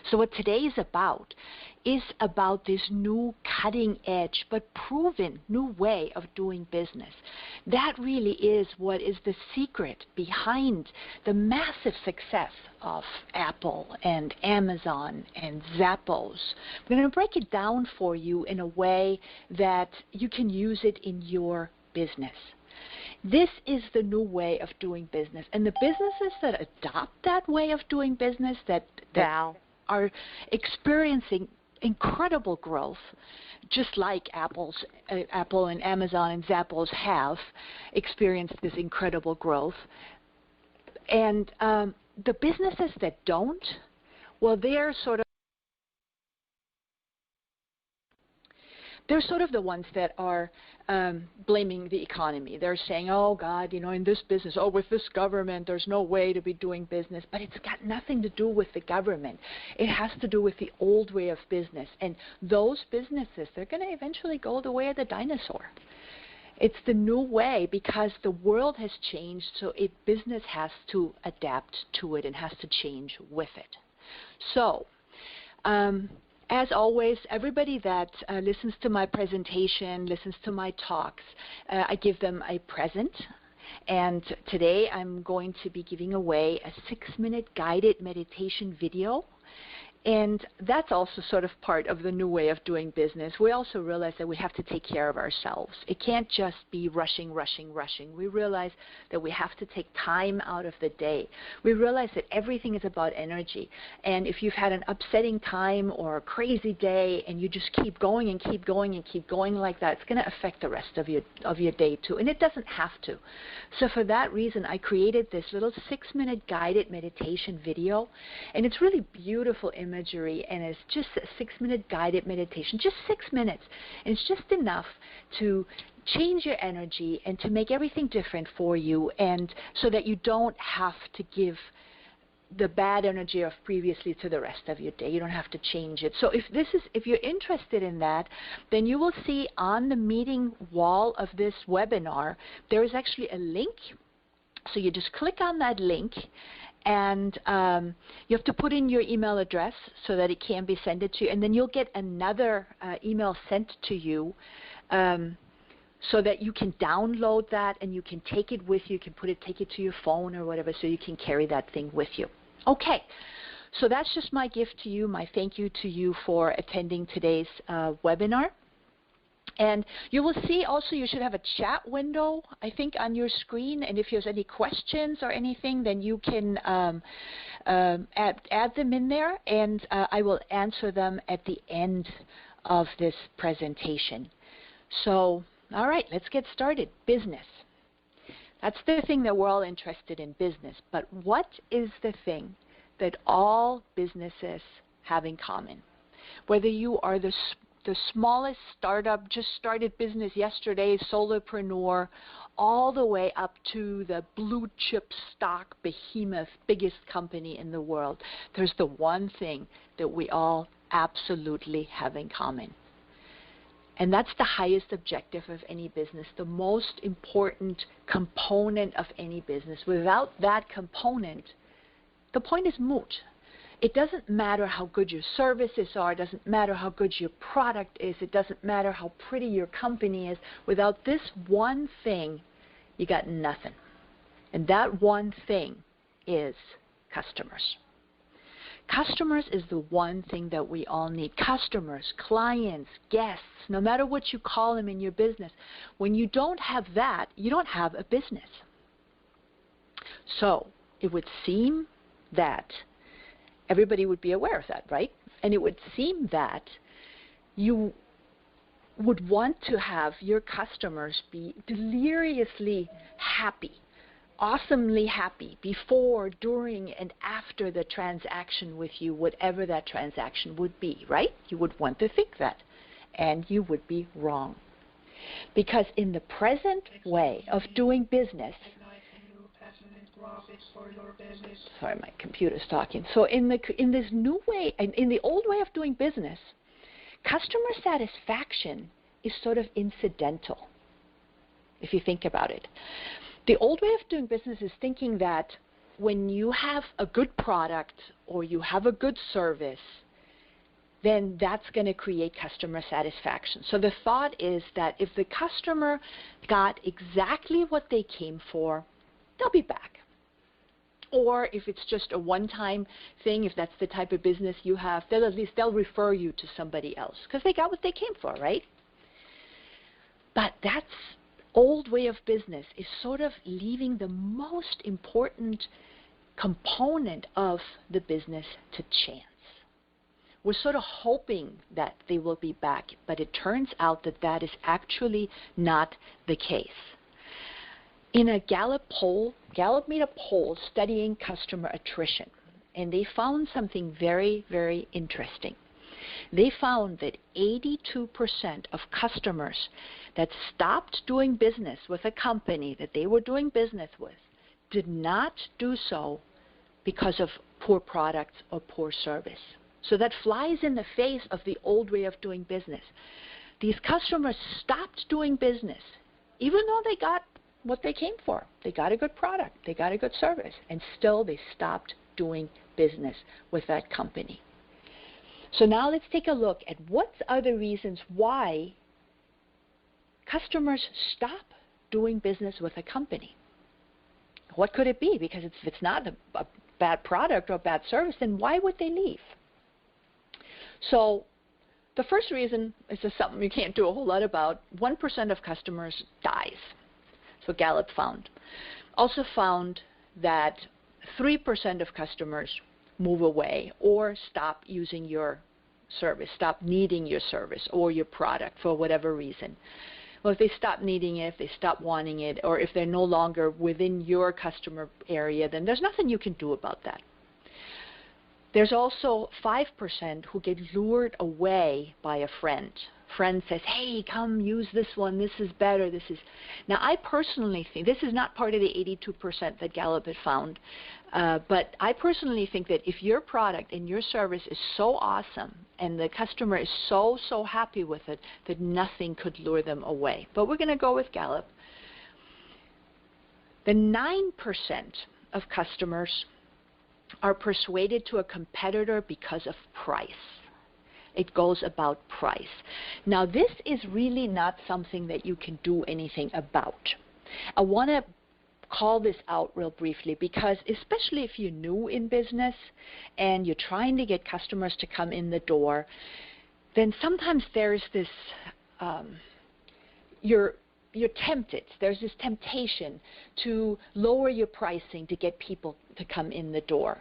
So what today is about this new cutting edge but proven new way of doing business. That really is what is the secret behind the massive success of Apple and Amazon and Zappos. We're going to break it down for you in a way that you can use it in your business. This is the new way of doing business, and the businesses that adopt that way of doing business that are experiencing incredible growth, just like Apple and Amazon and Zappos have experienced this incredible growth. And the businesses that don't, well, they're sort of the ones that are blaming the economy. They're saying, oh, God, in this business, oh, with this government, there's no way to be doing business. But it's got nothing to do with the government. It has to do with the old way of business. And those businesses, they're going to eventually go the way of the dinosaur. It's the new way because the world has changed, so business has to adapt to it and has to change with it. So, as always, everybody that listens to my presentation, listens to my talks, I give them a present. And today I'm going to be giving away a 6-minute guided meditation video. And that's also sort of part of the new way of doing business. We also realize that we have to take care of ourselves. It can't just be rushing, rushing, rushing. We realize that we have to take time out of the day. We realize that everything is about energy. And if you've had an upsetting time or a crazy day and you just keep going and keep going and keep going like that, it's going to affect the rest of your day too. And it doesn't have to. So for that reason, I created this little 6-minute guided meditation video. And it's really beautiful imagery, and it's just a 6-minute guided meditation, just 6 minutes. And it's just enough to change your energy and to make everything different for you, and so that you don't have to give the bad energy of previously to the rest of your day. You don't have to change it. So if you're interested in that, then you will see on the meeting wall of this webinar, there is actually a link. So you just click on that link, and you have to put in your email address so that it can be sent to you, and then you'll get another email sent to you so that you can download that and you can take it with you. You can take it to your phone or whatever, so you can carry that thing with you. Okay, so that's just my gift to you, my thank you to you for attending today's webinar. And you will see also you should have a chat window, I think, on your screen. And if there's any questions or anything, then you can add them in there, and I will answer them at the end of this presentation. So, all right, let's get started. Business. That's the thing that we're all interested in, business. But what is the thing that all businesses have in common? Whether you are the smallest startup, just started business yesterday, solopreneur, all the way up to the blue chip stock behemoth, biggest company in the world, there's the one thing that we all absolutely have in common. And that's the highest objective of any business, the most important component of any business. Without that component, the point is moot. It doesn't matter how good your services are. It doesn't matter how good your product is. It doesn't matter how pretty your company is. Without this one thing, you got nothing. And that one thing is customers. Customers is the one thing that we all need. Customers, clients, guests, no matter what you call them in your business. When you don't have that, you don't have a business. So it would seem that everybody would be aware of that, right? And it would seem that you would want to have your customers be deliriously happy, awesomely happy before, during, and after the transaction with you, whatever that transaction would be, right? You would want to think that, and you would be wrong. Because in the present way of doing business, sorry, my computer's talking. So in this new way, in the old way of doing business, customer satisfaction is sort of incidental, if you think about it. The old way of doing business is thinking that when you have a good product or you have a good service, then that's going to create customer satisfaction. So the thought is that if the customer got exactly what they came for, they'll be back. Or if it's just a one-time thing, if that's the type of business you have, then at least they'll refer you to somebody else because they got what they came for, right? But that's old way of business is sort of leaving the most important component of the business to chance. We're sort of hoping that they will be back, but it turns out that that is actually not the case. In a Gallup poll, Gallup made a poll studying customer attrition, and they found something very, very interesting. They found that 82% of customers that stopped doing business with a company that they were doing business with did not do so because of poor products or poor service. So that flies in the face of the old way of doing business. These customers stopped doing business, even though they got what they came for. They got a good product, they got a good service, and still they stopped doing business with that company. So now let's take a look at what's other reasons why customers stop doing business with a company. What could it be? Because if it's not a bad product or a bad service, then why would they leave? So the first reason is just something you can't do a whole lot about. 1% of customers dies. That's what Gallup found. Also found that 3% of customers move away or stop using your service, stop needing your service or your product for whatever reason. Well, if they stop needing it, if they stop wanting it, or if they're no longer within your customer area, then there's nothing you can do about that. There's also 5% who get lured away by a friend. Friend says, hey, come use this one, this is better, this is... Now, I personally think, this is not part of the 82% that Gallup had found, but I personally think that if your product and your service is so awesome and the customer is so happy with it, that nothing could lure them away. But we're going to go with Gallup. The 9% of customers are persuaded to a competitor because of price. It goes about price. Now, this is really not something that you can do anything about. I want to call this out real briefly because especially if you're new in business and you're trying to get customers to come in the door, then sometimes there's this, you're tempted. There's this temptation to lower your pricing to get people to come in the door.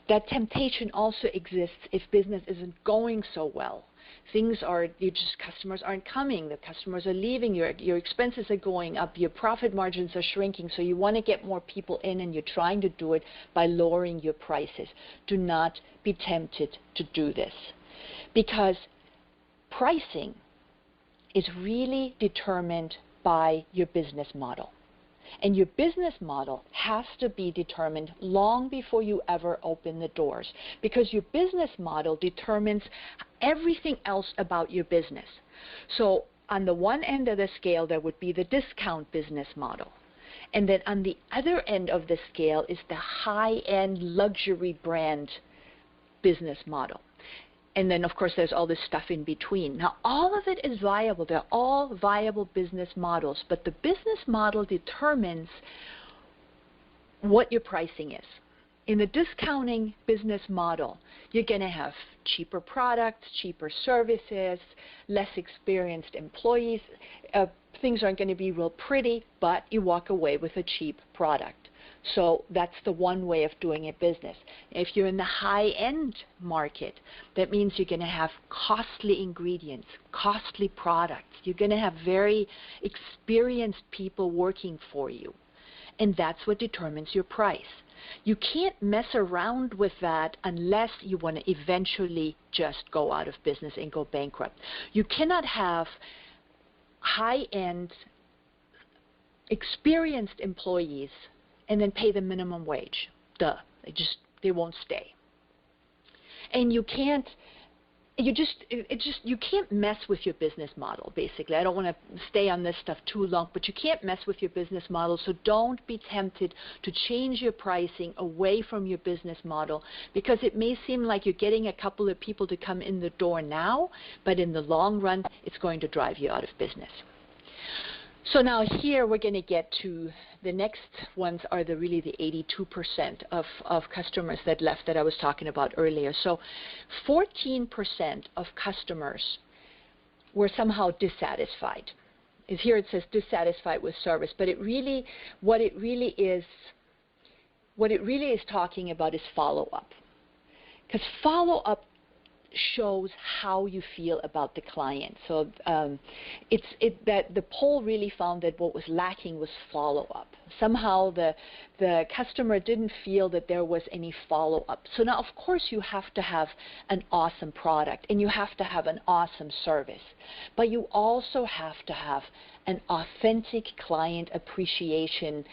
That temptation also exists if business isn't going so well. Customers aren't coming, the customers are leaving, your expenses are going up, your profit margins are shrinking, so you want to get more people in and you're trying to do it by lowering your prices. Do not be tempted to do this because pricing is really determined by your business model. And your business model has to be determined long before you ever open the doors because your business model determines everything else about your business. So on the one end of the scale, there would be the discount business model. And then on the other end of the scale is the high-end luxury brand business model. And then, of course, there's all this stuff in between. Now, all of it is viable. They're all viable business models. But the business model determines what your pricing is. In the discounting business model, you're going to have cheaper products, cheaper services, less experienced employees. Things aren't going to be real pretty, but you walk away with a cheap product. So that's the one way of doing a business. If you're in the high-end market, that means you're going to have costly ingredients, costly products. You're going to have very experienced people working for you. And that's what determines your price. You can't mess around with that unless you want to eventually just go out of business and go bankrupt. You cannot have high-end, experienced employees and then pay the minimum wage. Duh. They won't stay. And you can't you can't mess with your business model, basically. I don't want to stay on this stuff too long, but you can't mess with your business model, so don't be tempted to change your pricing away from your business model, because it may seem like you're getting a couple of people to come in the door now, but in the long run, it's going to drive you out of business. So now here we're going to get to the next ones are really the 82% of customers that left that I was talking about earlier. So 14% of customers were somehow dissatisfied. Here it says dissatisfied with service, but what it really is talking about is follow-up. Because follow-up shows how you feel about the client. So that the poll really found that what was lacking was follow-up. Somehow the customer didn't feel that there was any follow-up. So now, of course, you have to have an awesome product and you have to have an awesome service, but you also have to have an authentic client appreciation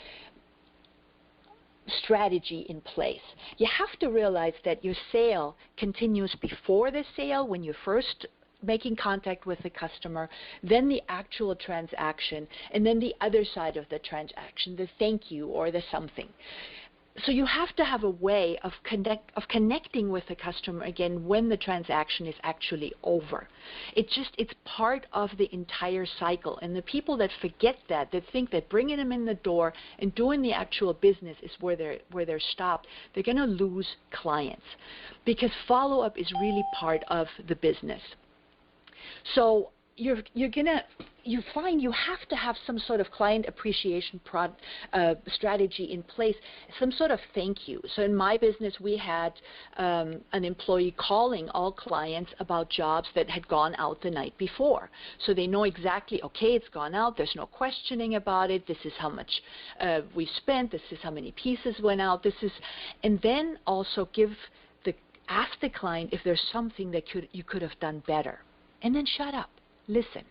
strategy in place. You have to realize that your sale continues before the sale, when you're first making contact with the customer, then the actual transaction, and then the other side of the transaction, the thank you or the something. So you have to have a way of connecting with the customer again when the transaction is actually over. It's part of the entire cycle. And the people that forget that think that bringing them in the door and doing the actual business is where they're stopped, they're going to lose clients, because follow-up is really part of the business. So you find you have to have some sort of client appreciation strategy in place, some sort of thank you. So in my business, we had an employee calling all clients about jobs that had gone out the night before. So they know exactly, okay, it's gone out, there's no questioning about it, this is how much we spent, this is how many pieces went out, and then also ask the client if there's something that you could have done better. And then shut up. Listen.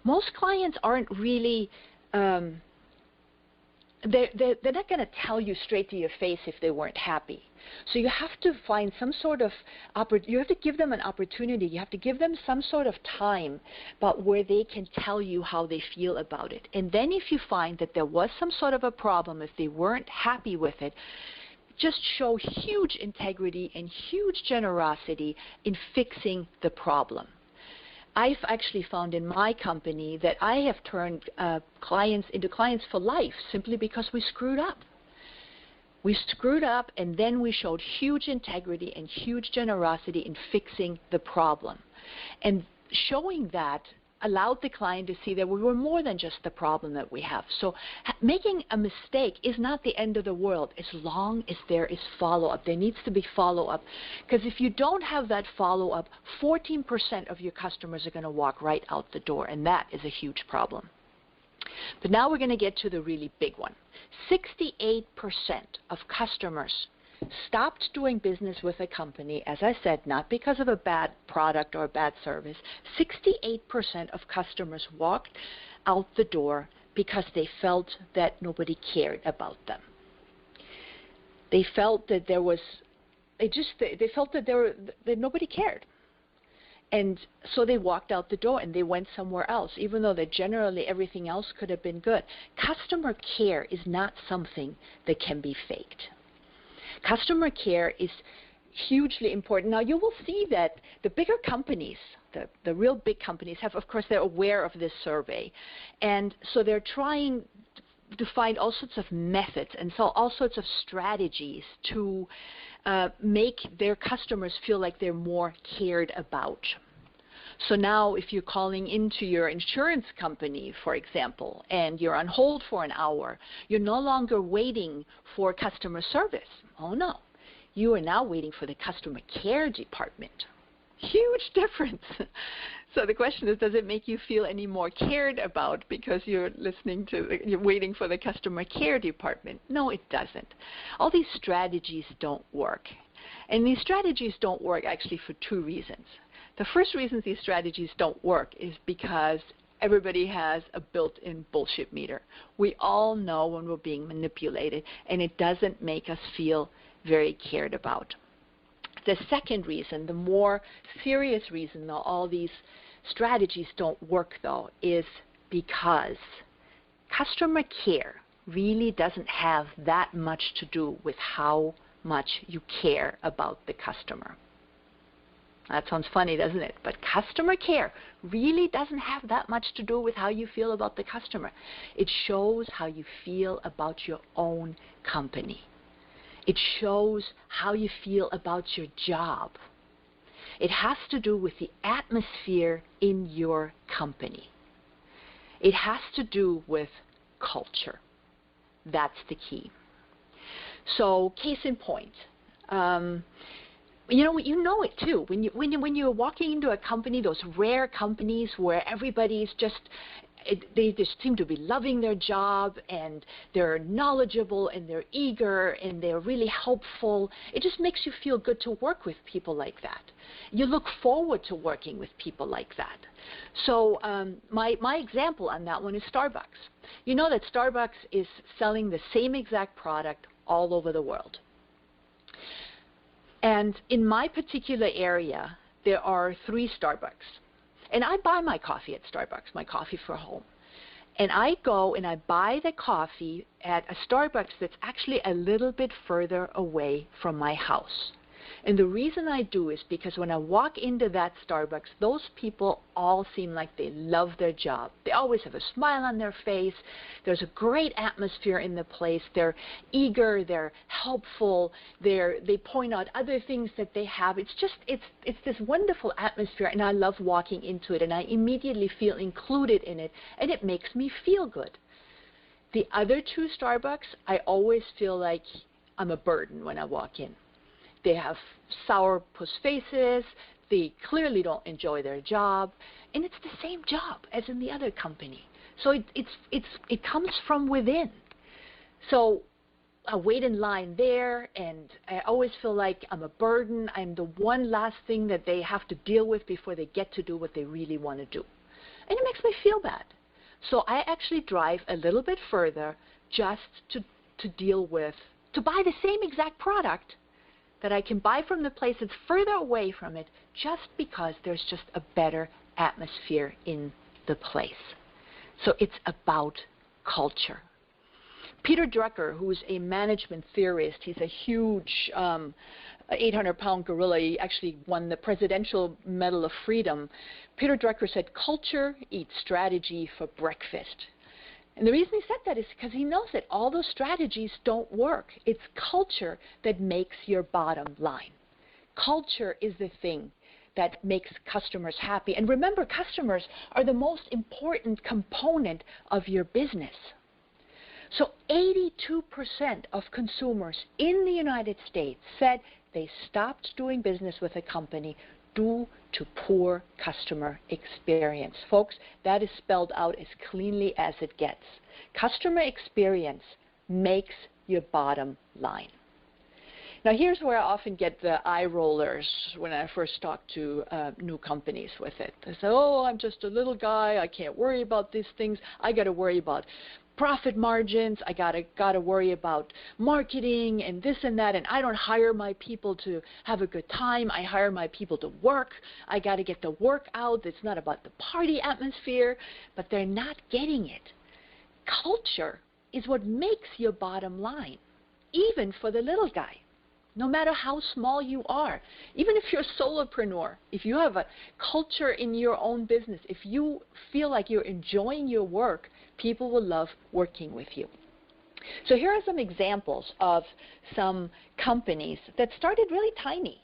Most clients aren't really, they're not going to tell you straight to your face if they weren't happy. So you have to find some sort of, you have to give them an opportunity. You have to give them some sort of time about where they can tell you how they feel about it. And then if you find that there was some sort of a problem, if they weren't happy with it, just show huge integrity and huge generosity in fixing the problem. I've actually found in my company that I have turned clients into clients for life simply because we screwed up. We screwed up, and then we showed huge integrity and huge generosity in fixing the problem. And showing that allowed the client to see that we were more than just the problem that we have. So making a mistake is not the end of the world as long as there is follow-up. There needs to be follow-up, because if you don't have that follow-up, 14% of your customers are going to walk right out the door, and that is a huge problem. But now we're going to get to the really big one. 68% of customers stopped doing business with a company, as I said, not because of a bad product or a bad service. 68% of customers walked out the door because they felt that nobody cared about them. They felt that they felt that nobody cared. And so they walked out the door and they went somewhere else, even though that generally everything else could have been good. Customer care is not something that can be faked. Customer care is hugely important. Now, you will see that the bigger companies, the real big companies have, of course, they're aware of this survey. And so they're trying to find all sorts of methods and so all sorts of strategies to make their customers feel like they're more cared about. So now if you're calling into your insurance company, for example, and you're on hold for an hour, you're no longer waiting for customer service. Oh, no. You are now waiting for the customer care department. Huge difference. So the question is, does it make you feel any more cared about because you're you're waiting for the customer care department? No, it doesn't. All these strategies don't work. And these strategies don't work actually for two reasons. The first reason these strategies don't work is because everybody has a built-in bullshit meter. We all know when we're being manipulated, and it doesn't make us feel very cared about. The second reason, the more serious reason that all these strategies don't work, though, is because customer care really doesn't have that much to do with how much you care about the customer. That sounds funny, doesn't it? But customer care really doesn't have that much to do with how you feel about the customer. It shows how you feel about your own company. It shows how you feel about your job. It has to do with the atmosphere in your company. It has to do with culture. That's the key. So, case in point, you know it too. When you're walking into a company, those rare companies where everybody's just, they just seem to be loving their job, and they're knowledgeable, and they're eager, and they're really helpful. It just makes you feel good to work with people like that. You look forward to working with people like that. So my example on that one is Starbucks. You know that Starbucks is selling the same exact product all over the world. And in my particular area, there are 3 Starbucks. And I buy my coffee at Starbucks, my coffee for home. And I go and I buy the coffee at a Starbucks that's actually a little bit further away from my house. And the reason I do is because when I walk into that Starbucks, those people all seem like they love their job. They always have a smile on their face. There's a great atmosphere in the place. They're eager. They're helpful. They point out other things that they have. It's this wonderful atmosphere, and I love walking into it, and I immediately feel included in it, and it makes me feel good. The other 2 Starbucks, I always feel like I'm a burden when I walk in. They have sourpuss faces. They clearly don't enjoy their job, and it's the same job as in the other company. So it comes from within. So I wait in line there, and I always feel like I'm a burden. I'm the one last thing that they have to deal with before they get to do what they really want to do, and it makes me feel bad. So I actually drive a little bit further just to buy the same exact product that I can buy from the place that's further away from it, just because there's just a better atmosphere in the place. So it's about culture. Peter Drucker, who's a management theorist, he's a huge 800-pound gorilla. He actually won the Presidential Medal of Freedom. Peter Drucker said, "Culture eats strategy for breakfast." And the reason he said that is because he knows that all those strategies don't work. It's culture that makes your bottom line. Culture is the thing that makes customers happy. And remember, customers are the most important component of your business. So 82% of consumers in the United States said they stopped doing business with a company due to poor customer experience. Folks, that is spelled out as cleanly as it gets. Customer experience makes your bottom line. Now, here's where I often get the eye rollers when I first talk to new companies with it. They say, "Oh, I'm just a little guy. I can't worry about these things. I got to worry about profit margins. I gotta worry about marketing and this and that, and I don't hire my people to have a good time. I hire my people to work. I got to get the work out. It's not about the party atmosphere." But they're not getting it. Culture is what makes your bottom line, even for the little guy. No matter how small you are, even if you're a solopreneur, if you have a culture in your own business, if you feel like you're enjoying your work, people will love working with you. So here are some examples of some companies that started really tiny,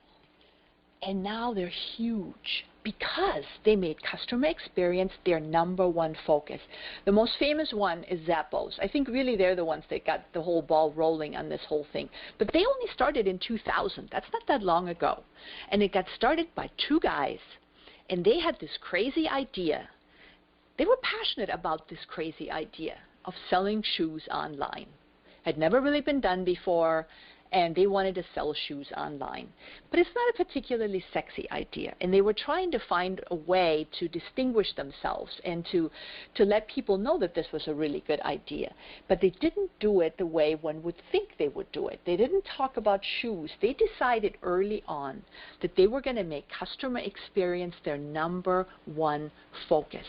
and now they're huge because they made customer experience their #1 focus. The most famous one is Zappos. I think really they're the ones that got the whole ball rolling on this whole thing. But they only started in 2000. That's not that long ago. And it got started by 2 guys, and they had this crazy idea. They were passionate about this crazy idea of selling shoes online. Had never really been done before, and they wanted to sell shoes online. But it's not a particularly sexy idea, and they were trying to find a way to distinguish themselves and to let people know that this was a really good idea. But they didn't do it the way one would think they would do it. They didn't talk about shoes. They decided early on that they were going to make customer experience their number one focus.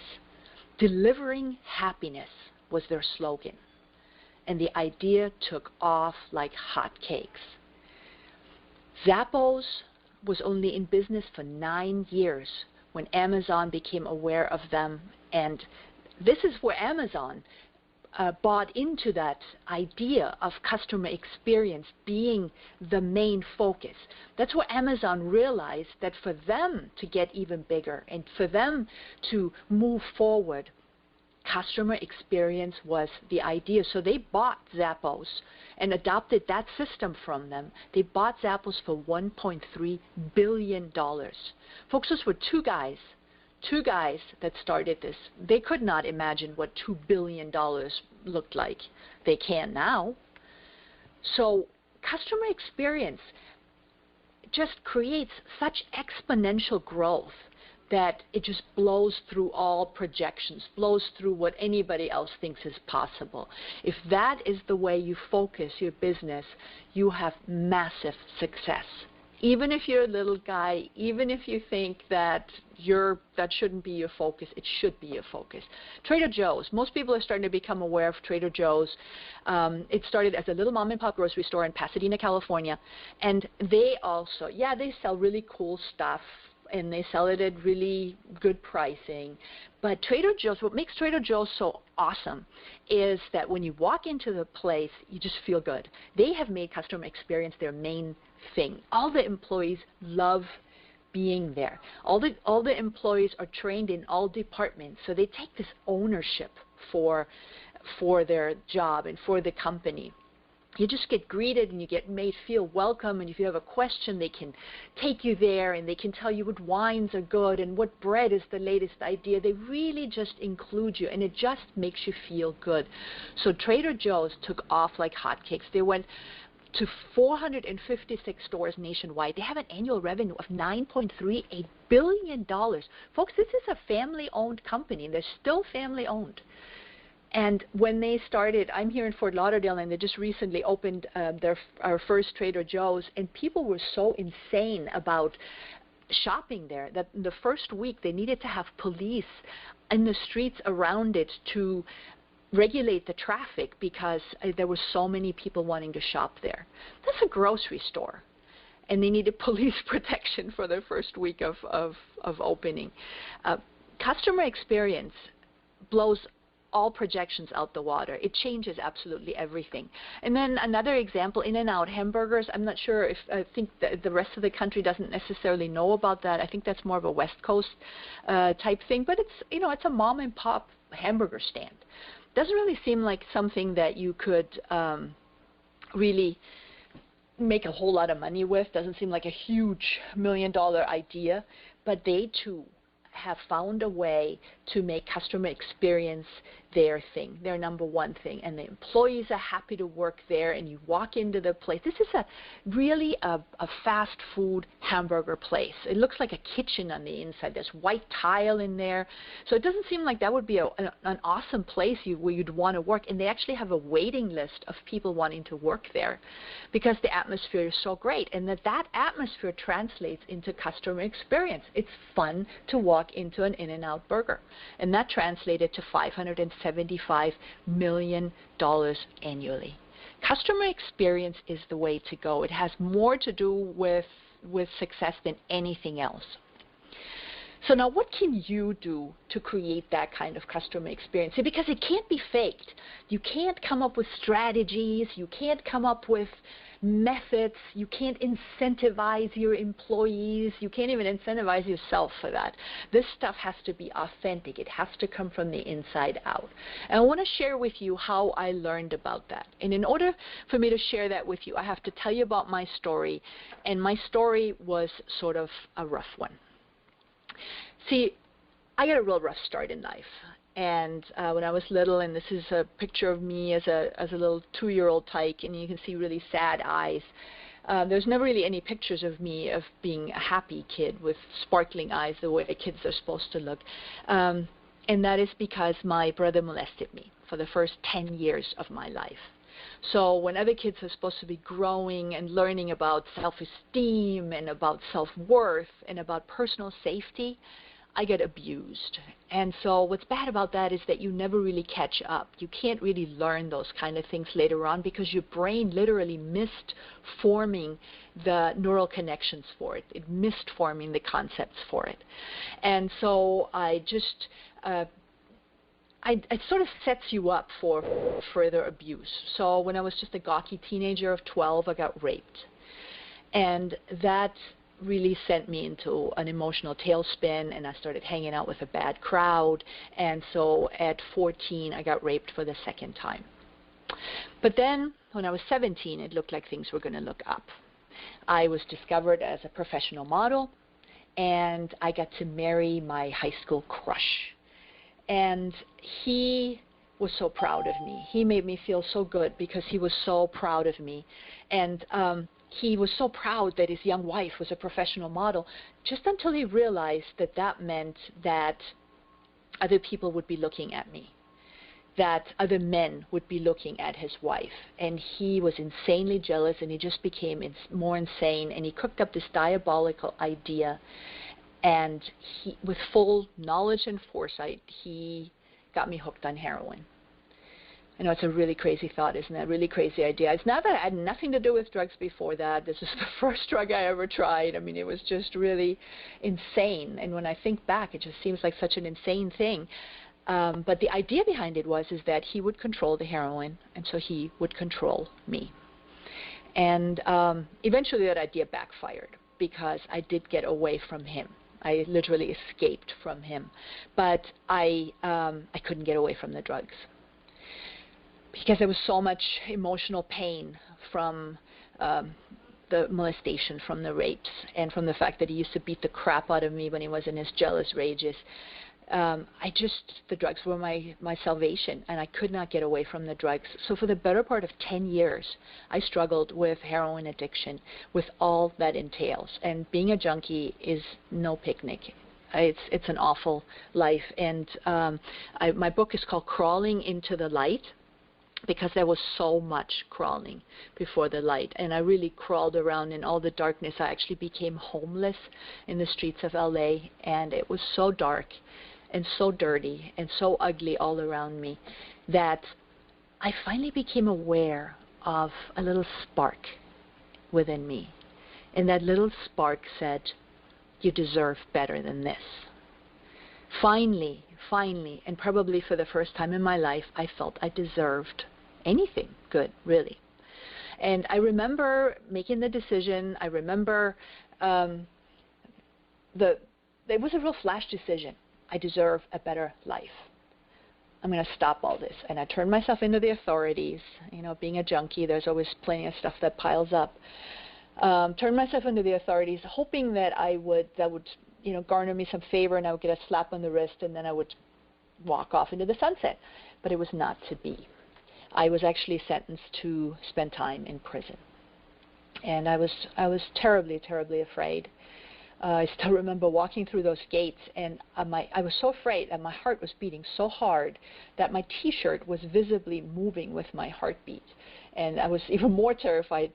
Delivering happiness was their slogan. And the idea took off like hotcakes. Zappos was only in business for 9 years when Amazon became aware of them, and this is where Amazon bought into that idea of customer experience being the main focus. That's where Amazon realized that for them to get even bigger and for them to move forward, customer experience was the idea. So they bought Zappos and adopted that system from them. They bought Zappos for $1.3 billion. Folks, those were two guys that started this. They could not imagine what $2 billion looked like. They can now. So customer experience just creates such exponential growth that it just blows through all projections, blows through what anybody else thinks is possible. If that is the way you focus your business, you have massive success. Even if you're a little guy, even if you think that that shouldn't be your focus, it should be your focus. Trader Joe's. Most people are starting to become aware of Trader Joe's. It started as a little mom and pop grocery store in Pasadena, California. And they also, they sell really cool stuff, and they sell it at really good pricing. But Trader Joe's, what makes Trader Joe's so awesome is that when you walk into the place, you just feel good. They have made customer experience their main thing. All the employees love being there. All the employees are trained in all departments, so they take this ownership for their job and for the company. You just get greeted and you get made feel welcome, and if you have a question, they can take you there and they can tell you what wines are good and what bread is the latest idea. They really just include you, and it just makes you feel good. So Trader Joe's took off like hotcakes. They went to 456 stores nationwide. They have an annual revenue of $9.38 billion. Folks, this is a family-owned company. They're still family-owned. And when they started, I'm here in Fort Lauderdale, and they just recently opened our first Trader Joe's, and people were so insane about shopping there that the first week they needed to have police in the streets around it to regulate the traffic because there were so many people wanting to shop there. That's a grocery store, and they needed police protection for their first week of opening. Customer experience blows all projections out the water. It changes absolutely everything. And then another example, In-N-Out hamburgers. I'm not sure if I think the rest of the country doesn't necessarily know about that. I think that's more of a West Coast type thing. But it's a mom and pop hamburger stand. Doesn't really seem like something that you could really make a whole lot of money with. Doesn't seem like a huge $1 million idea. But they too have found a way to make customer experience their thing, their number one thing, and the employees are happy to work there, and you walk into the place. This is really a fast food hamburger place. It looks like a kitchen on the inside. There's white tile in there. So it doesn't seem like that would be an awesome place where you'd want to work, and they actually have a waiting list of people wanting to work there because the atmosphere is so great, and that atmosphere translates into customer experience. It's fun to walk into an In-N-Out burger, and that translated to $575 million annually. Customer experience is the way to go. It has more to do with success than anything else. So now what can you do to create that kind of customer experience? See, because it can't be faked. You can't come up with strategies. You can't come up with methods. You can't incentivize your employees. You can't even incentivize yourself for that. This stuff has to be authentic. It has to come from the inside out. And I want to share with you how I learned about that. And in order for me to share that with you, I have to tell you about my story. And my story was sort of a rough one. See, I got a real rough start in life. And when I was little, and this is a picture of me as a little 2-year-old tyke, and you can see really sad eyes. There's never really any pictures of me of being a happy kid with sparkling eyes, the way kids are supposed to look. And that is because my brother molested me for the first 10 years of my life. So when other kids are supposed to be growing and learning about self-esteem and about self-worth and about personal safety, I get abused. And so what's bad about that is that you never really catch up. You can't really learn those kind of things later on because your brain literally missed forming the neural connections for it. It missed forming the concepts for it. And so I just, it sort of sets you up for further abuse. So when I was just a gawky teenager of 12, I got raped. And that really sent me into an emotional tailspin, and I started hanging out with a bad crowd. And so at 14, I got raped for the second time. But then when I was 17, it looked like things were going to look up. I was discovered as a professional model, and I got to marry my high school crush. And he was so proud of me. He made me feel so good because he was so proud of me. And he was so proud that his young wife was a professional model, just until he realized that that meant that other people would be looking at me, that other men would be looking at his wife. And he was insanely jealous, and he just became more insane, and he cooked up this diabolical idea. And he, with full knowledge and foresight, he got me hooked on heroin. I know it's a really crazy thought, isn't it? A really crazy idea. It's not that I had nothing to do with drugs before that. This is the first drug I ever tried. I mean, it was just really insane. And when I think back, it just seems like such an insane thing. But the idea behind it is that he would control the heroin, and so he would control me. And eventually that idea backfired because I did get away from him. I literally escaped from him. But I couldn't get away from the drugs, because there was so much emotional pain from the molestation, from the rapes, and from the fact that he used to beat the crap out of me when he was in his jealous rages. The drugs were my salvation, and I could not get away from the drugs. So for the better part of 10 years, I struggled with heroin addiction, with all that entails. And being a junkie is no picnic. It's an awful life. And my book is called Crawling into the Light, because there was so much crawling before the light. And I really crawled around in all the darkness. I actually became homeless in the streets of LA, and it was so dark and so dirty and so ugly all around me that I finally became aware of a little spark within me. And that little spark said, you deserve better than this. Finally, and probably for the first time in my life, I felt I deserved anything good, really. And I remember making the decision. I remember it was a real flash decision. I deserve a better life. I'm going to stop all this. And I turned myself into the authorities. You know, being a junkie, there's always plenty of stuff that piles up. Turned myself into the authorities, hoping that that would garner me some favor, and I would get a slap on the wrist, and then I would walk off into the sunset. But it was not to be. I was actually sentenced to spend time in prison. And I was terribly, terribly afraid. I still remember walking through those gates, and I was so afraid, and my heart was beating so hard that my T-shirt was visibly moving with my heartbeat. And I was even more terrified,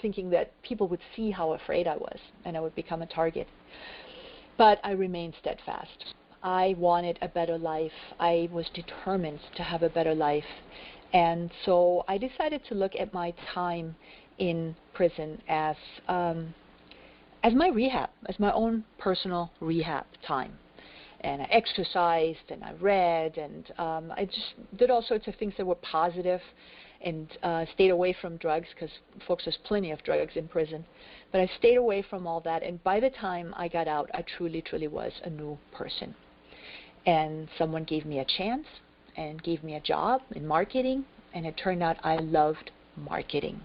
thinking that people would see how afraid I was, and I would become a target. But I remained steadfast. I wanted a better life. I was determined to have a better life. And so I decided to look at my time in prison as my rehab, as my own personal rehab time. And I exercised, and I read, and I just did all sorts of things that were positive, and stayed away from drugs, because folks, there's plenty of drugs in prison. But I stayed away from all that, and by the time I got out, I truly, truly was a new person. And someone gave me a chance and gave me a job in marketing, and it turned out I loved marketing.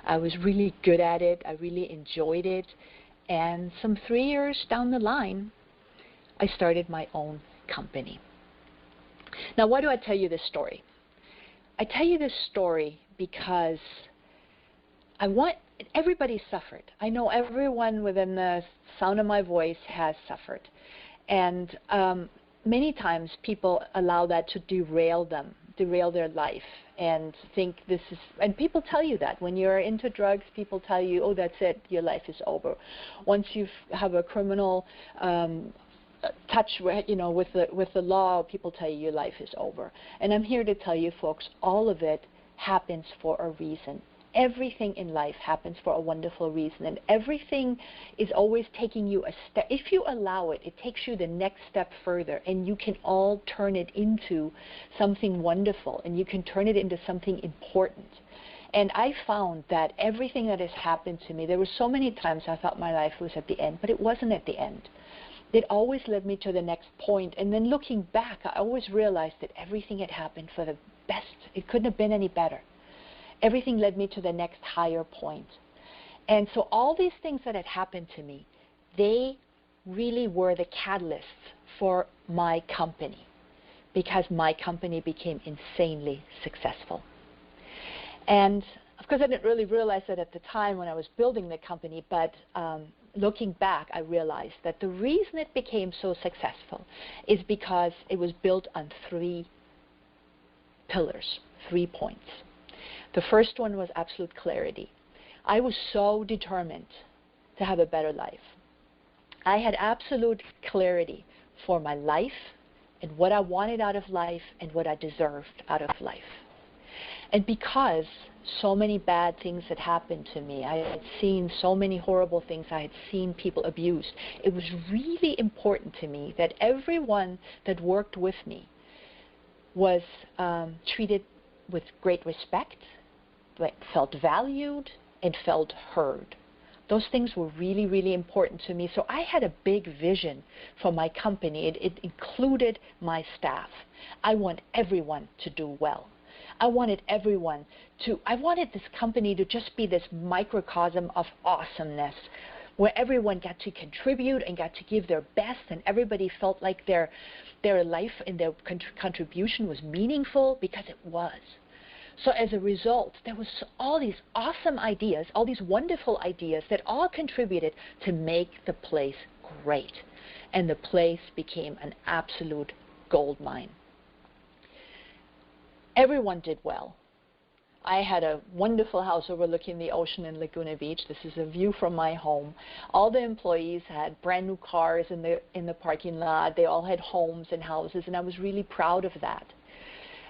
I was really good at it. I really enjoyed it. And some 3 years down the line, I started my own company. Now, why do I tell you this story? I tell you this story because everybody suffered. I know everyone within the sound of my voice has suffered. And many times people allow that to derail their life, and think this is, and people tell you that. When you're into drugs, people tell you, oh, that's it, your life is over. Once you have a criminal touch with the law, people tell you your life is over. And I'm here to tell you, folks, all of it happens for a reason. Everything in life happens for a wonderful reason, and everything is always taking you a step. If you allow it, it takes you the next step further, and you can all turn it into something wonderful, and you can turn it into something important. And I found that everything that has happened to me, there were so many times I thought my life was at the end, but it wasn't at the end. It always led me to the next point, and then looking back, I always realized that everything had happened for the best. It couldn't have been any better. Everything led me to the next higher point. And so all these things that had happened to me, they really were the catalysts for my company, because my company became insanely successful. And of course, I didn't really realize that at the time when I was building the company, but looking back, I realized that the reason it became so successful is because it was built on 3 pillars, 3 points. The first one was absolute clarity. I was so determined to have a better life. I had absolute clarity for my life and what I wanted out of life and what I deserved out of life. And because so many bad things had happened to me, I had seen so many horrible things, I had seen people abused, it was really important to me that everyone that worked with me was treated with great respect, felt valued, and felt heard. Those things were really, really important to me. So I had a big vision for my company. It included my staff. I want everyone to do well. I wanted this company to just be this microcosm of awesomeness, where everyone got to contribute and got to give their best, and everybody felt like their life and their contribution was meaningful, because it was. So as a result, there was all these awesome ideas, all these wonderful ideas that all contributed to make the place great. And the place became an absolute gold mine. Everyone did well. I had a wonderful house overlooking the ocean in Laguna Beach. This is a view from my home. All the employees had brand new cars in the parking lot. They all had homes and houses, and I was really proud of that.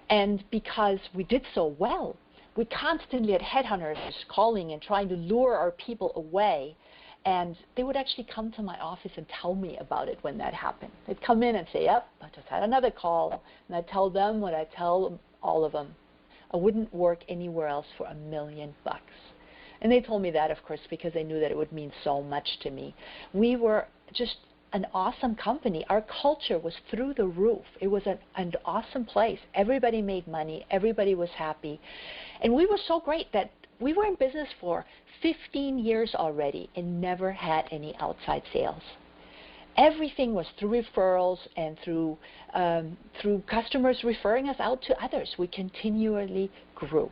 And because we did so well, we constantly had headhunters calling and trying to lure our people away. And they would actually come to my office and tell me about it when that happened. They'd come in and say, yep, I just had another call. And I'd tell them what I tell all of them. I wouldn't work anywhere else for $1 million. And they told me that, of course, because they knew that it would mean so much to me. We were just an awesome company. Our culture was through the roof. It was an awesome place. Everybody made money. Everybody was happy. And we were so great that we were in business for 15 years already and never had any outside sales. Everything was through referrals and through customers referring us out to others. We continually grew.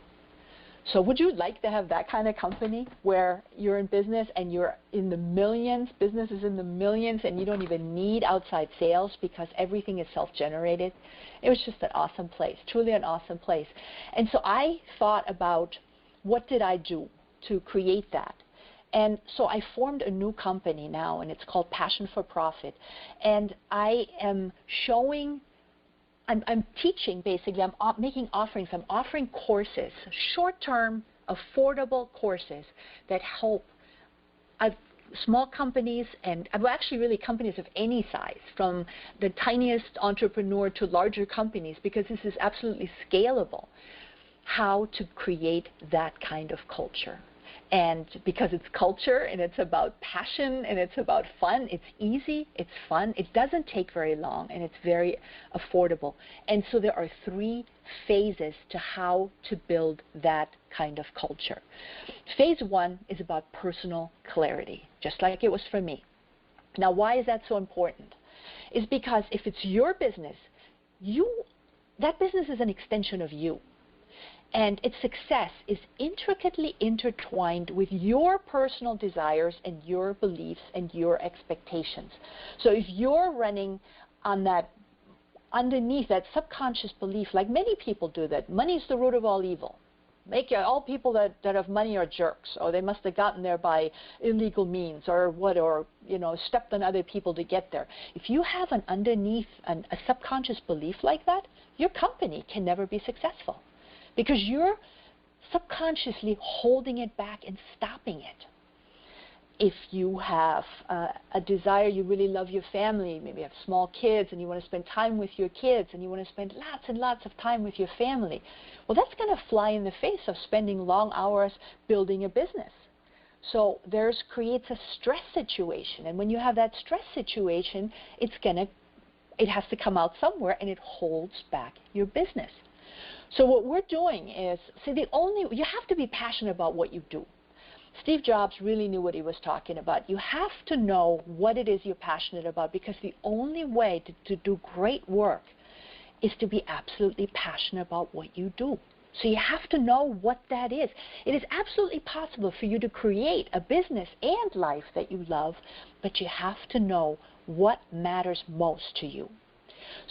So would you like to have that kind of company where you're in business and you're in the millions, business is in the millions, and you don't even need outside sales because everything is self-generated? It was just an awesome place, truly an awesome place. And so I thought about, what did I do to create that? And so I formed a new company now, and it's called Passion for Profit. And I am showing, I'm teaching, basically. I'm making offerings. I'm offering courses, short-term, affordable courses that help small companies and, well, actually really companies of any size, from the tiniest entrepreneur to larger companies, because this is absolutely scalable, how to create that kind of culture. And because it's culture and it's about passion and it's about fun, it's easy, it's fun, it doesn't take very long, and it's very affordable. And so there are 3 phases to how to build that kind of culture. Phase 1 is about personal clarity, just like it was for me. Now, why is that so important? Is because if it's your business, you that business is an extension of you. And its success is intricately intertwined with your personal desires and your beliefs and your expectations. So if you're running on that, underneath that subconscious belief, like many people do, that money is the root of all evil. All people that have money are jerks, or they must have gotten there by illegal means, or stepped on other people to get there. If you have a subconscious belief like that, your company can never be successful, because you're subconsciously holding it back and stopping it. If you have a desire, you really love your family, maybe you have small kids and you want to spend time with your kids and you want to spend lots and lots of time with your family, well, that's going to fly in the face of spending long hours building a business. So creates a stress situation, and when you have that stress situation, it has to come out somewhere, and it holds back your business. So what we're doing is, you have to be passionate about what you do. Steve Jobs really knew what he was talking about. You have to know what it is you're passionate about, because the only way to do great work is to be absolutely passionate about what you do. So you have to know what that is. It is absolutely possible for you to create a business and life that you love, but you have to know what matters most to you.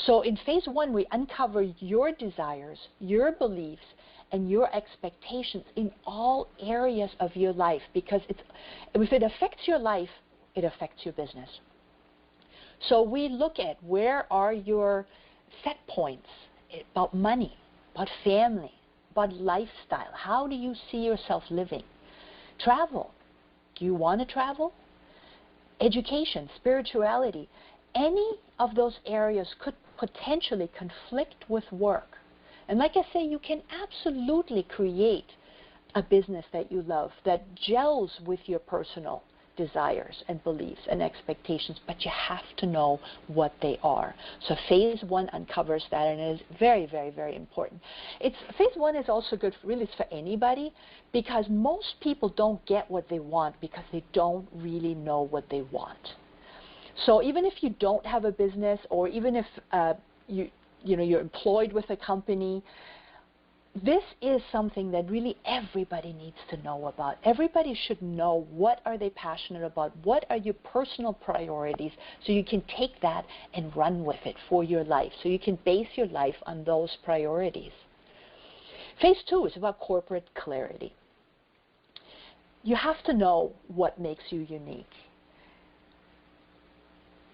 So in phase one, we uncover your desires, your beliefs, and your expectations in all areas of your life, because if it affects your life, it affects your business. So we look at where are your set points about money, about family, about lifestyle. How do you see yourself living? Travel. Do you want to travel? Education, spirituality. Any of those areas could potentially conflict with work. And like I say, you can absolutely create a business that you love that gels with your personal desires and beliefs and expectations, but you have to know what they are. So phase one uncovers that, and it is very, very, very important. Phase one is also good really for anybody, because most people don't get what they want because they don't really know what they want. So even if you don't have a business, or even if you're employed with a company, this is something that really everybody needs to know about. Everybody should know what are they passionate about, what are your personal priorities, so you can take that and run with it for your life, so you can base your life on those priorities. Phase two is about corporate clarity. You have to know what makes you unique.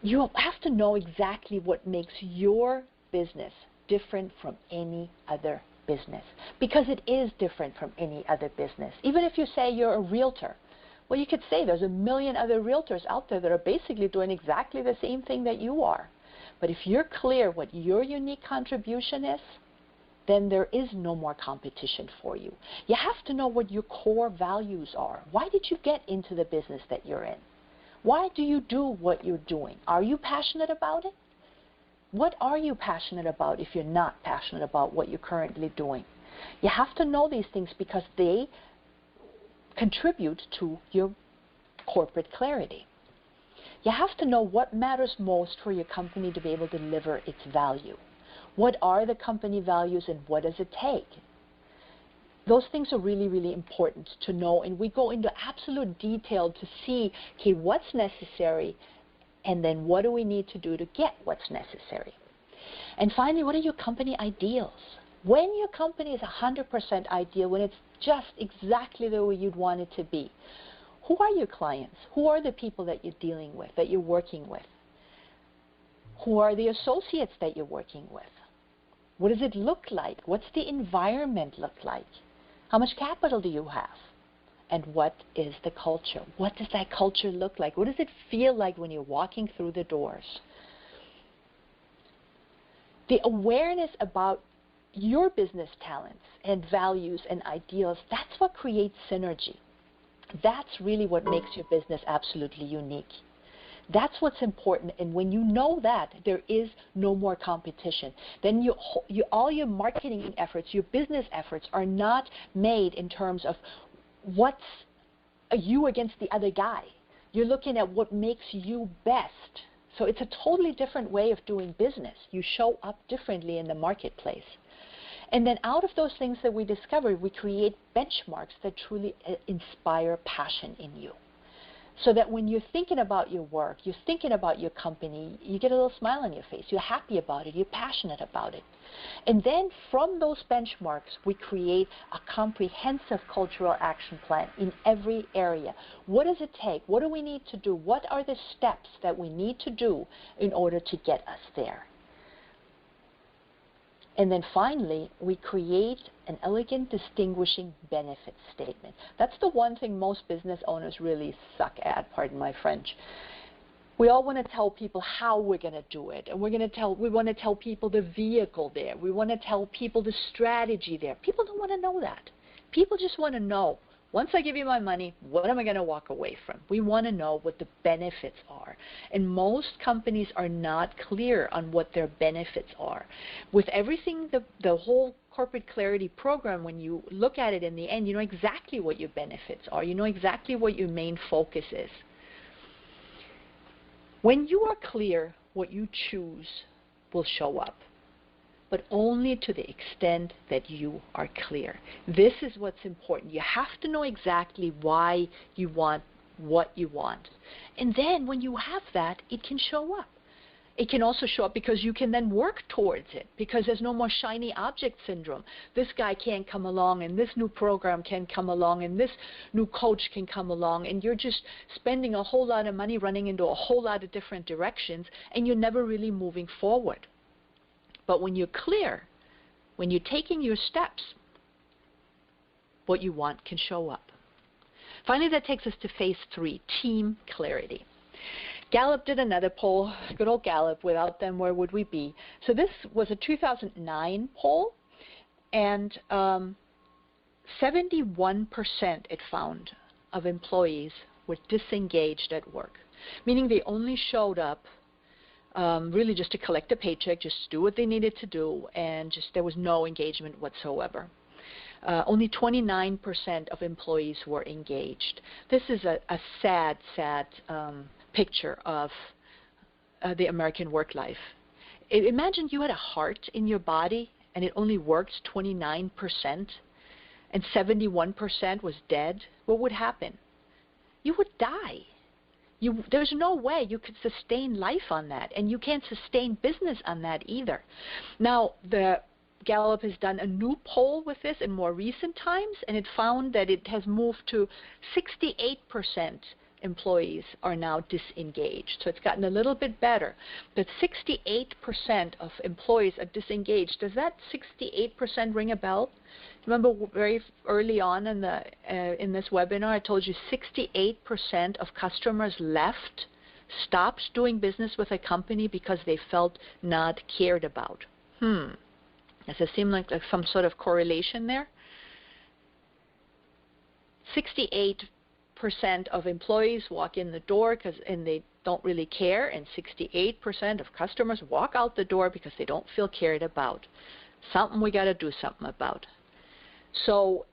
You have to know exactly what makes your business different from any other business, because it is different from any other business. Even if you say you're a realtor, well, you could say there's a million other realtors out there that are basically doing exactly the same thing that you are. But if you're clear what your unique contribution is, then there is no more competition for you. You have to know what your core values are. Why did you get into the business that you're in? Why do you do what you're doing? Are you passionate about it? What are you passionate about if you're not passionate about what you're currently doing? You have to know these things because they contribute to your corporate clarity. You have to know what matters most for your company to be able to deliver its value. What are the company values and what does it take? Those things are really, really important to know, and we go into absolute detail to see, okay, what's necessary, and then what do we need to do to get what's necessary. And finally, what are your company ideals? When your company is 100% ideal, when it's just exactly the way you'd want it to be, who are your clients? Who are the people that you're dealing with, that you're working with? Who are the associates that you're working with? What does it look like? What's the environment look like? How much capital do you have? And what is the culture? What does that culture look like? What does it feel like when you're walking through the doors? The awareness about your business talents and values and ideals, that's what creates synergy. That's really what makes your business absolutely unique. That's what's important, and when you know that, there is no more competition. Then all your marketing efforts, your business efforts are not made in terms of what's you against the other guy. You're looking at what makes you best. So it's a totally different way of doing business. You show up differently in the marketplace. And then out of those things that we discover, we create benchmarks that truly inspire passion in you. So that when you're thinking about your work, you're thinking about your company, you get a little smile on your face. You're happy about it. You're passionate about it. And then from those benchmarks, we create a comprehensive cultural action plan in every area. What does it take? What do we need to do? What are the steps that we need to do in order to get us there? And then finally, we create an elegant, distinguishing benefit statement. That's the one thing most business owners really suck at, pardon my French. We all want to tell people how we're going to do it, and we want to tell people the vehicle there. We want to tell people the strategy there. People don't want to know that. People just want to know, once I give you my money, what am I going to walk away from? We want to know what the benefits are. And most companies are not clear on what their benefits are. With everything, the whole corporate clarity program, when you look at it in the end, you know exactly what your benefits are. You know exactly what your main focus is. When you are clear, what you choose will show up, but only to the extent that you are clear. This is what's important. You have to know exactly why you want what you want. And then when you have that, it can show up. It can also show up because you can then work towards it, because there's no more shiny object syndrome. This guy can't come along, and this new program can come along, and this new coach can come along, and you're just spending a whole lot of money running into a whole lot of different directions, and you're never really moving forward. But when you're clear, when you're taking your steps, what you want can show up. Finally, that takes us to phase 3, team clarity. Gallup did another poll, good old Gallup. Without them, where would we be? So this was a 2009 poll, and 71% it found of employees were disengaged at work, meaning they only showed up really just to collect a paycheck, just do what they needed to do, and just there was no engagement whatsoever. Only 29% of employees were engaged. This is a sad, sad picture of the American work life. Imagine you had a heart in your body and it only works 29% and 71% was dead. What would happen? You would die. There's no way you could sustain life on that, and you can't sustain business on that either. Now, the Gallup has done a new poll with this in more recent times, and it found that it has moved to 68% employees are now disengaged. So it's gotten a little bit better. But 68% of employees are disengaged. Does that 68% ring a bell? Remember very early on in this webinar, I told you 68% of customers left, stopped doing business with a company because they felt not cared about. Does it seem like some sort of correlation there? 68% of employees walk in the door and they don't really care, and 68% of customers walk out the door because they don't feel cared about. Something we got to do something about. So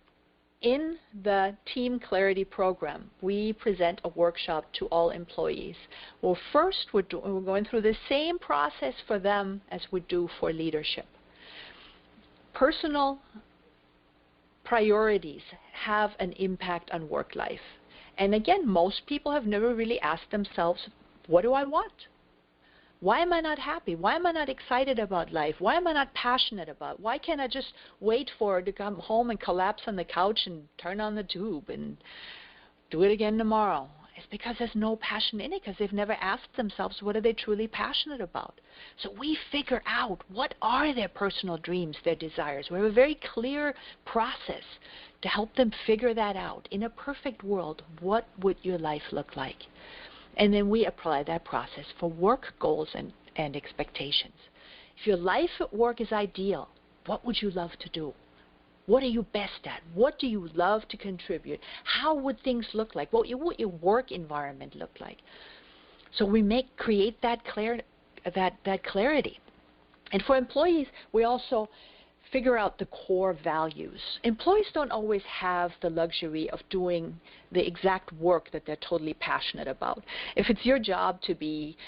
in the Team Clarity program, we present a workshop to all employees. Well, first we're going through the same process for them as we do for leadership. Personal priorities have an impact on work life. And again, most people have never really asked themselves, what do I want? Why am I not happy? Why am I not excited about life? Why am I not passionate about? Why can't I just wait for it to come home and collapse on the couch and turn on the tube and do it again tomorrow? It's because there's no passion in it, because they've never asked themselves, what are they truly passionate about? So we figure out what are their personal dreams, their desires. We have a very clear process to help them figure that out. In a perfect world, what would your life look like? And then we apply that process for work goals and expectations. If your life at work is ideal, what would you love to do? What are you best at? What do you love to contribute? How would things look like? What would your work environment look like? So we create that clarity. And for employees, we also figure out the core values. Employees don't always have the luxury of doing the exact work that they're totally passionate about. If it's your job to be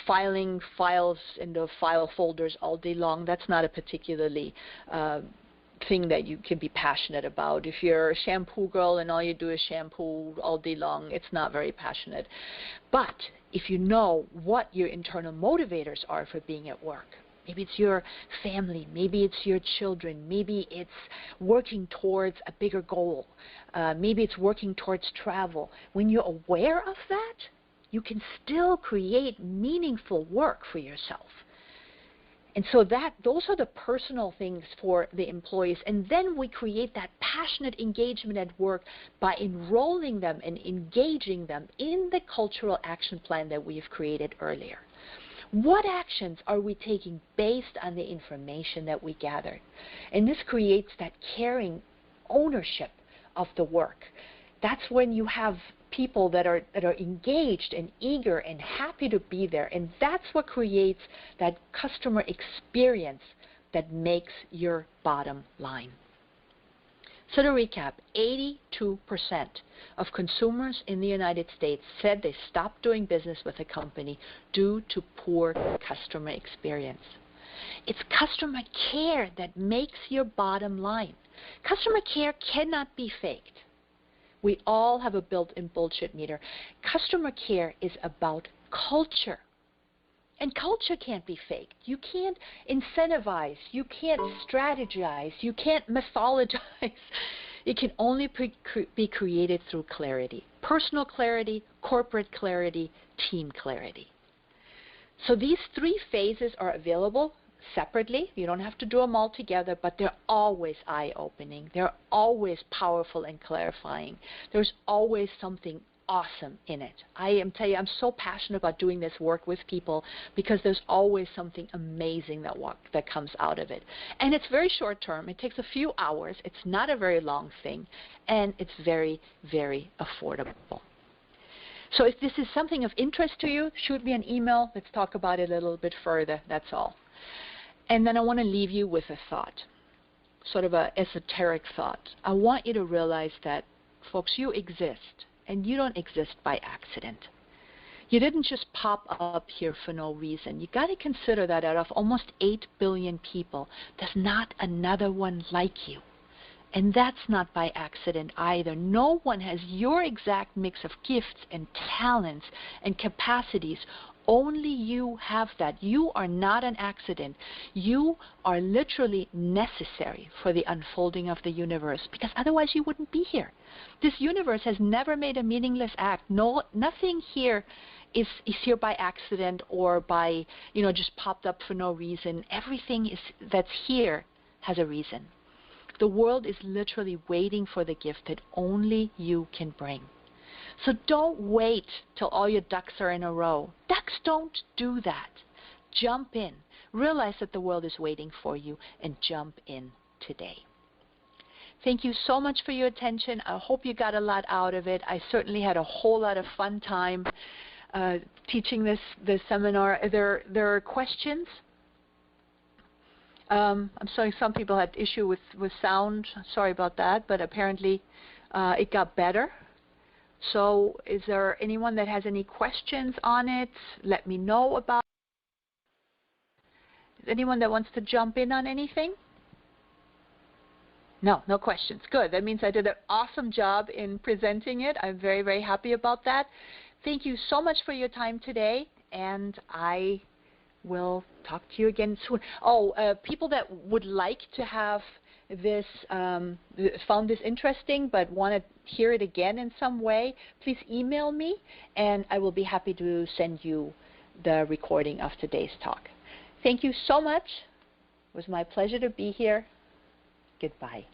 filing files in the file folders all day long, that's not a particularly thing that you can be passionate about. If you're a shampoo girl and all you do is shampoo all day long, it's not very passionate. But if you know what your internal motivators are for being at work, maybe it's your family, maybe it's your children, maybe it's working towards a bigger goal, maybe it's working towards travel. When you're aware of that, you can still create meaningful work for yourself. And so those are the personal things for the employees. And then we create that passionate engagement at work by enrolling them and engaging them in the cultural action plan that we have created earlier. What actions are we taking based on the information that we gathered? And this creates that caring ownership of the work. That's when you have people that are engaged and eager and happy to be there. And that's what creates that customer experience that makes your bottom line. So to recap, 82% of consumers in the United States said they stopped doing business with a company due to poor customer experience. It's customer care that makes your bottom line. Customer care cannot be faked. We all have a built-in bullshit meter. Customer care is about culture. And culture can't be faked. You can't incentivize. You can't strategize. You can't mythologize. It can only be created through clarity. Personal clarity, corporate clarity, team clarity. So these three phases are available separately. You don't have to do them all together, but they're always eye-opening. They're always powerful and clarifying. There's always something awesome in it. I'm so passionate about doing this work with people because there's always something amazing that comes out of it. And it's very short term. It takes a few hours. It's not a very long thing. And it's very, very affordable. So if this is something of interest to you, shoot me an email. Let's talk about it a little bit further. That's all. And then I want to leave you with a thought, sort of an esoteric thought. I want you to realize that, folks, you exist. And you don't exist by accident. You didn't just pop up here for no reason. You got to consider that out of almost 8 billion people, there's not another one like you. And that's not by accident either. No one has your exact mix of gifts and talents and capacities. Only you have that. You are not an accident. You are literally necessary for the unfolding of the universe, because otherwise you wouldn't be here. This universe has never made a meaningless act. No, nothing here is here by accident or by, just popped up for no reason. Everything that's here has a reason. The world is literally waiting for the gift that only you can bring. So don't wait till all your ducks are in a row. Ducks don't do that. Jump in. Realize that the world is waiting for you and jump in today. Thank you so much for your attention. I hope you got a lot out of it. I certainly had a whole lot of fun time teaching this seminar. There are questions? I'm sorry, some people had issue with sound. Sorry about that, but apparently it got better. So is there anyone that has any questions on it? Let me know about it. Is anyone that wants to jump in on anything? No questions. Good. That means I did an awesome job in presenting it. I'm very, very happy about that. Thank you so much for your time today, and I will talk to you again soon. People that would like to have this, found this interesting but want to hear it again in some way, please email me, and I will be happy to send you the recording of today's talk. Thank you so much. It was my pleasure to be here. Goodbye.